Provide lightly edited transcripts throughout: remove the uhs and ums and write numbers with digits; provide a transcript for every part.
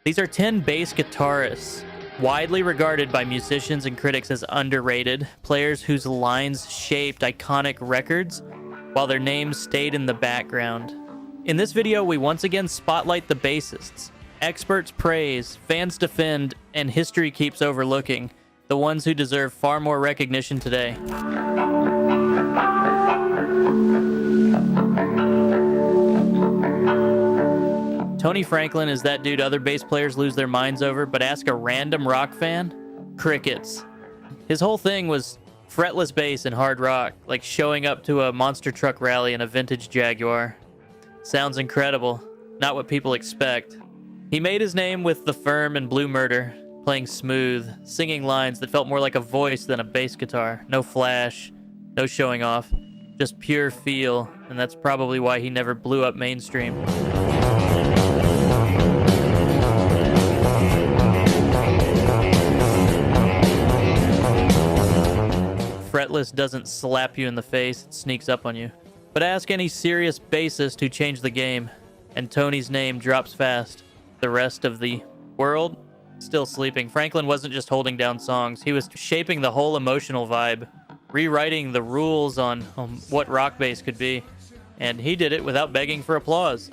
These are 10 bass guitarists, widely regarded by musicians and critics as underrated, players whose lines shaped iconic records while their names stayed in the background. In this video, we once again spotlight the bassists. Experts praise, fans defend, and history keeps overlooking the ones who deserve far more recognition today. Tony Franklin is that dude other bass players lose their minds over, but ask a random rock fan? Crickets. His whole thing was fretless bass and hard rock, like showing up to a monster truck rally in a vintage Jaguar. Sounds incredible. Not what people expect. He made his name with The Firm and Blue Murder, playing smooth, singing lines that felt more like a voice than a bass guitar. No flash, no showing off, just pure feel, and that's probably why he never blew up mainstream. Fretless doesn't slap you in the face, it sneaks up on you. But ask any serious bassist who changed the game, and Tony's name drops fast. The rest of the world, still sleeping. Franklin wasn't just holding down songs, he was shaping the whole emotional vibe, rewriting the rules on what rock bass could be, and he did it without begging for applause.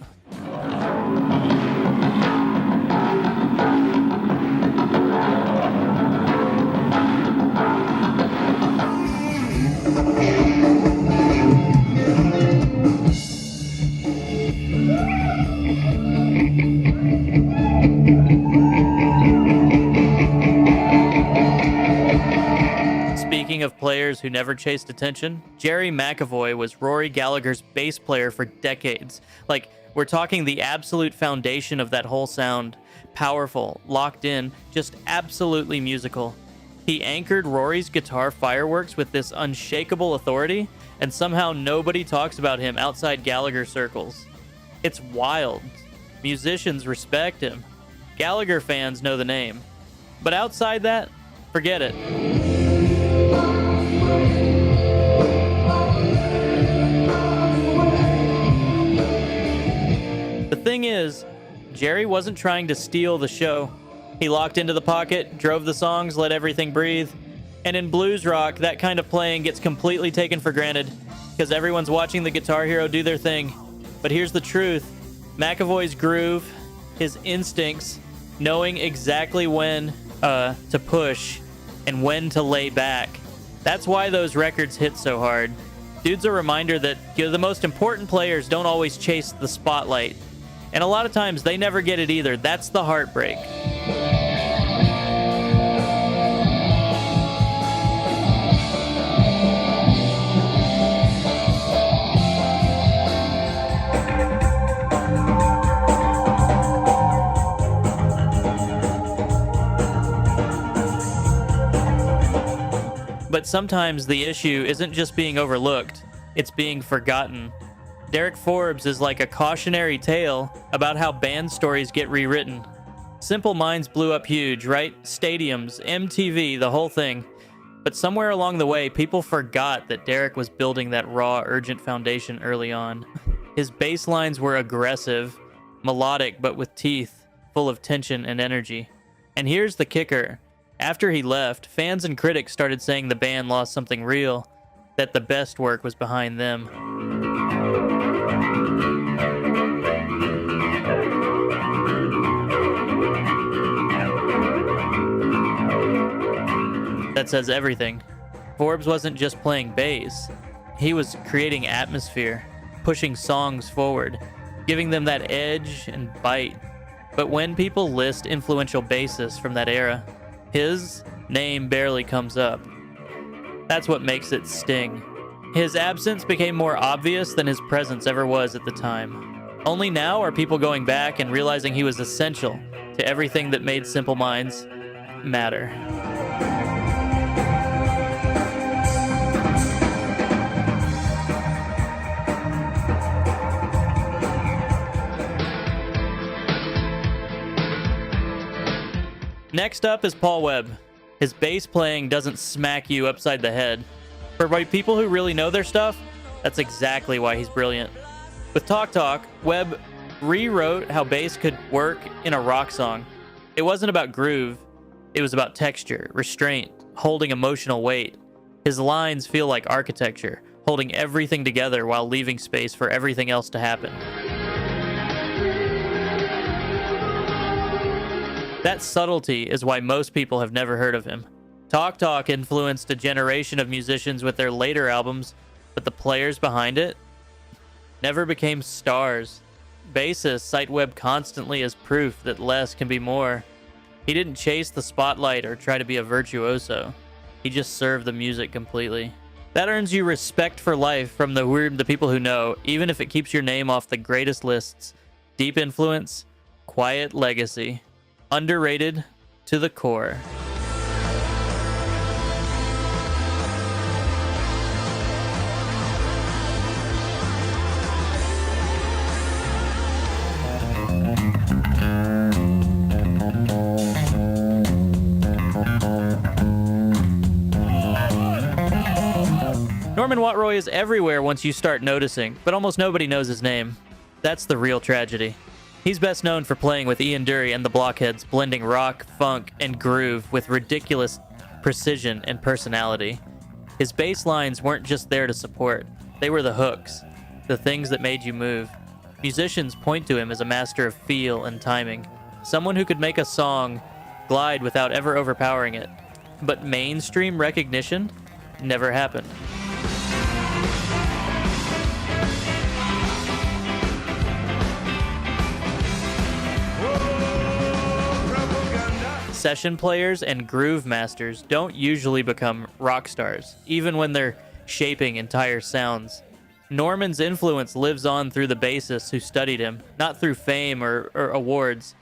Speaking of players who never chased attention, Gerry McAvoy was Rory Gallagher's bass player for decades. Like, we're talking the absolute foundation of that whole sound. Powerful, locked in, just absolutely musical. He anchored Rory's guitar fireworks with this unshakable authority, and somehow nobody talks about him outside Gallagher circles. It's wild. Musicians respect him. Gallagher fans know the name. But outside that, forget it. The thing is, Gerry wasn't trying to steal the show. He locked into the pocket, drove the songs, let everything breathe. And in blues rock, that kind of playing gets completely taken for granted because everyone's watching the guitar hero do their thing. But here's the truth. McAvoy's groove, his instincts, knowing exactly when to push and when to lay back. That's why those records hit so hard. Dude's a reminder that the most important players don't always chase the spotlight. And a lot of times they never get it either. That's the heartbreak. But sometimes the issue isn't just being overlooked, it's being forgotten. Derek Forbes is like a cautionary tale about how band stories get rewritten. Simple Minds blew up huge, right? Stadiums, MTV, the whole thing. But somewhere along the way, people forgot that Derek was building that raw, urgent foundation early on. His bass lines were aggressive, melodic, but with teeth, full of tension and energy. And here's the kicker. After he left, fans and critics started saying the band lost something real, that the best work was behind them. That says everything. Forbes wasn't just playing bass. He was creating atmosphere, pushing songs forward, giving them that edge and bite. But when people list influential bassists from that era, his name barely comes up. That's what makes it sting. His absence became more obvious than his presence ever was at the time. Only now are people going back and realizing he was essential to everything that made Simple Minds matter. Next up is Paul Webb. His bass playing doesn't smack you upside the head. For people who really know their stuff, that's exactly why he's brilliant. With Talk Talk, Webb rewrote how bass could work in a rock song. It wasn't about groove, it was about texture, restraint, holding emotional weight. His lines feel like architecture, holding everything together while leaving space for everything else to happen. That subtlety is why most people have never heard of him. Talk Talk influenced a generation of musicians with their later albums, but the players behind it never became stars. Bassists cite Webb constantly as proof that less can be more. He didn't chase the spotlight or try to be a virtuoso. He just served the music completely. That earns you respect for life from the people who know, even if it keeps your name off the greatest lists. Deep influence, quiet legacy. Underrated to the core. Norman Watt-Roy is everywhere once you start noticing, but almost nobody knows his name. That's the real tragedy. He's best known for playing with Ian Dury and the Blockheads, blending rock, funk, and groove with ridiculous precision and personality. His bass lines weren't just there to support, they were the hooks, the things that made you move. Musicians point to him as a master of feel and timing, someone who could make a song glide without ever overpowering it. But mainstream recognition never happened. Session players and groove masters don't usually become rock stars, even when they're shaping entire sounds. Norman's influence lives on through the bassists who studied him, not through fame or awards.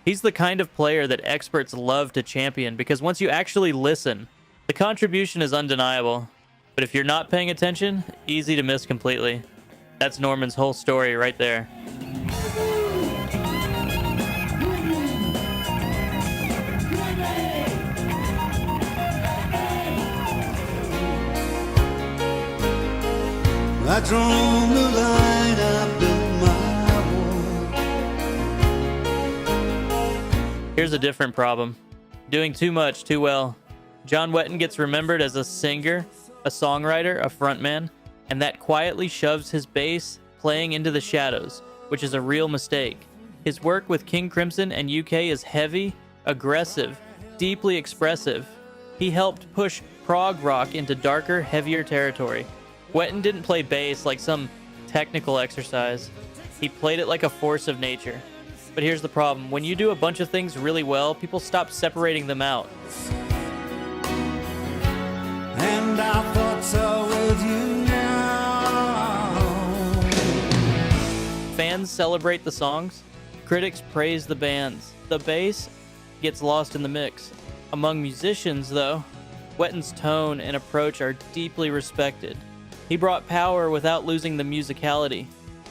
He's the kind of player that experts love to champion because once you actually listen, the contribution is undeniable. But if you're not paying attention, easy to miss completely. That's Norman's whole story right there. I drawn the line, I built my wall. Here's a different problem. Doing too much too well. John Wetton gets remembered as a singer, a songwriter, a frontman, and that quietly shoves his bass playing into the shadows, which is a real mistake. His work with King Crimson and UK is heavy, aggressive, deeply expressive. He helped push prog rock into darker, heavier territory. Wetton didn't play bass like some technical exercise. He played it like a force of nature. But here's the problem. When you do a bunch of things really well, people stop separating them out. And our thoughts are with you now. Fans celebrate the songs. Critics praise the bands. The bass gets lost in the mix. Among musicians, though, Wetton's tone and approach are deeply respected. He brought power without losing the musicality.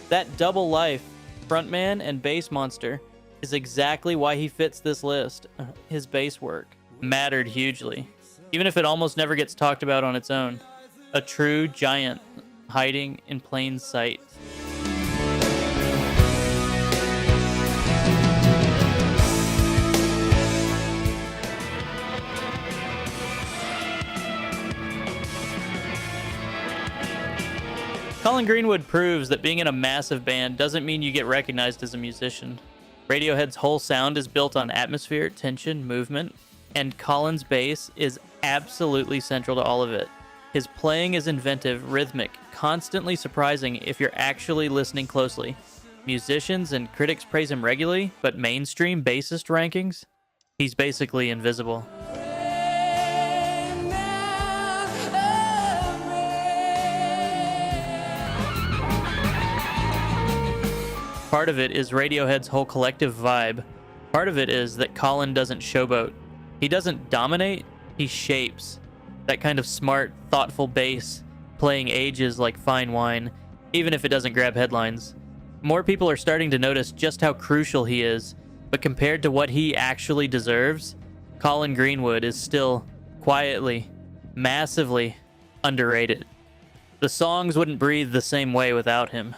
That double life, frontman and bass monster, is exactly why he fits this list. His bass work mattered hugely, even if it almost never gets talked about on its own. A true giant hiding in plain sight. Colin Greenwood proves that being in a massive band doesn't mean you get recognized as a musician. Radiohead's whole sound is built on atmosphere, tension, movement, and Colin's bass is absolutely central to all of it. His playing is inventive, rhythmic, constantly surprising if you're actually listening closely. Musicians and critics praise him regularly, but mainstream bassist rankings? He's basically invisible. Part of it is Radiohead's whole collective vibe. Part of it is that Colin doesn't showboat. He doesn't dominate, he shapes. That kind of smart, thoughtful bass, playing ages like fine wine, even if it doesn't grab headlines. More people are starting to notice just how crucial he is, but compared to what he actually deserves, Colin Greenwood is still quietly, massively underrated. The songs wouldn't breathe the same way without him.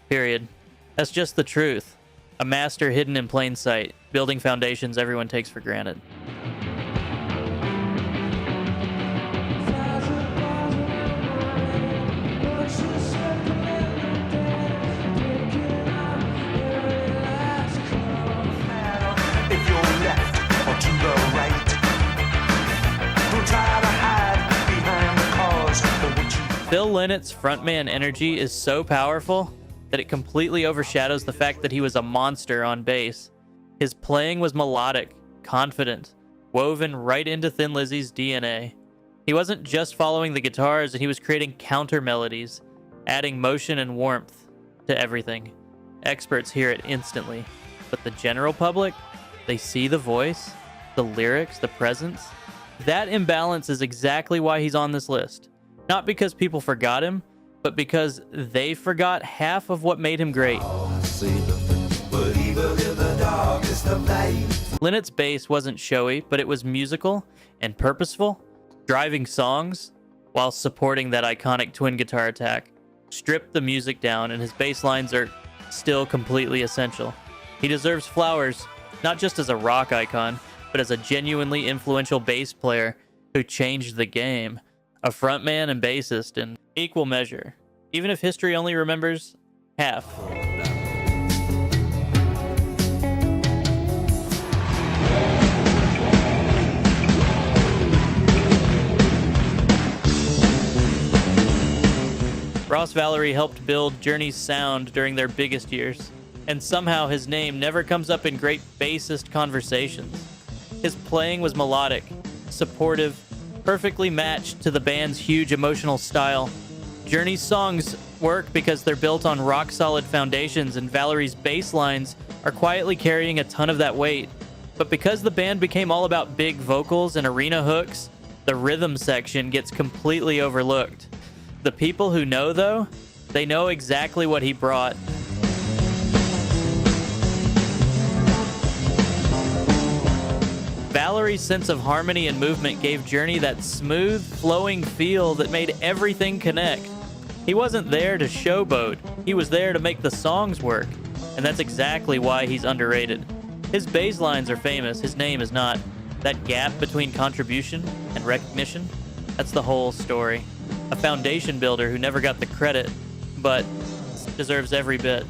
Period. That's just the truth. A master hidden in plain sight, building foundations everyone takes for granted. If you're left or to the right, don't try to hide behind the cause for which you Phil Lynott's frontman energy is so powerful that it completely overshadows the fact that he was a monster on bass. His playing was melodic, confident, woven right into Thin Lizzy's DNA. He wasn't just following the guitars, he was creating counter melodies, adding motion and warmth to everything. Experts hear it instantly, but the general public, they see the voice, the lyrics, the presence. That imbalance is exactly why he's on this list. Not because people forgot him, but because they forgot half of what made him great. Lynott's bass wasn't showy, but it was musical and purposeful, driving songs while supporting that iconic twin guitar attack. Strip the music down, and his bass lines are still completely essential. He deserves flowers, not just as a rock icon, but as a genuinely influential bass player who changed the game. A frontman and bassist in equal measure, even if history only remembers half. Ross Valory helped build Journey's sound during their biggest years, and somehow his name never comes up in great bassist conversations. His playing was melodic, supportive, perfectly matched to the band's huge emotional style. Journey's songs work because they're built on rock-solid foundations, and Valory's bass lines are quietly carrying a ton of that weight. But because the band became all about big vocals and arena hooks, the rhythm section gets completely overlooked. The people who know, though, they know exactly what he brought. Valory's sense of harmony and movement gave Journey that smooth, flowing feel that made everything connect. He wasn't there to showboat, he was there to make the songs work, and that's exactly why he's underrated. His bass lines are famous, his name is not. That gap between contribution and recognition, that's the whole story. A foundation builder who never got the credit, but deserves every bit.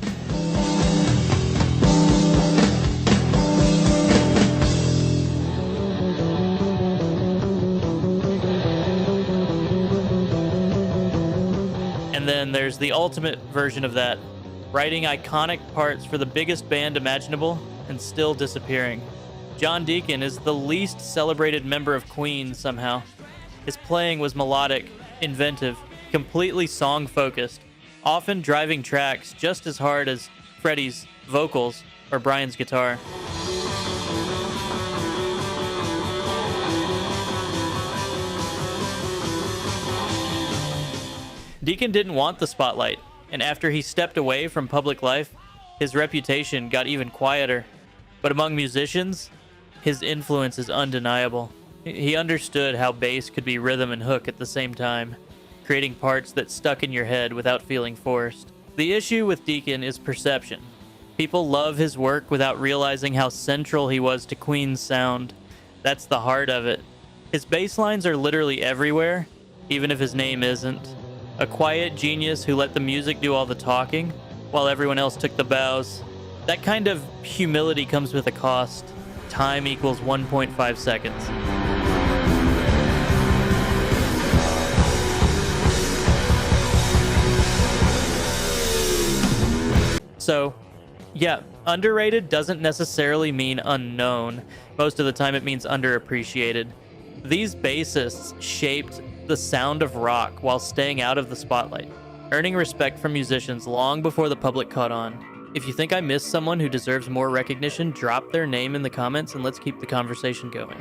And then there's the ultimate version of that, writing iconic parts for the biggest band imaginable and still disappearing. John Deacon is the least celebrated member of Queen somehow. His playing was melodic, inventive, completely song-focused, often driving tracks just as hard as Freddie's vocals or Brian's guitar. Deacon didn't want the spotlight, and after he stepped away from public life, his reputation got even quieter. But among musicians, his influence is undeniable. He understood how bass could be rhythm and hook at the same time, creating parts that stuck in your head without feeling forced. The issue with Deacon is perception. People love his work without realizing how central he was to Queen's sound. That's the heart of it. His bass lines are literally everywhere, even if his name isn't. A quiet genius who let the music do all the talking, while everyone else took the bows. That kind of humility comes with a cost. Time equals 1.5 seconds. So, yeah, underrated doesn't necessarily mean unknown. Most of the time it means underappreciated. These bassists shaped the sound of rock while staying out of the spotlight, earning respect from musicians long before the public caught on. If you think I missed someone who deserves more recognition, drop their name in the comments and let's keep the conversation going.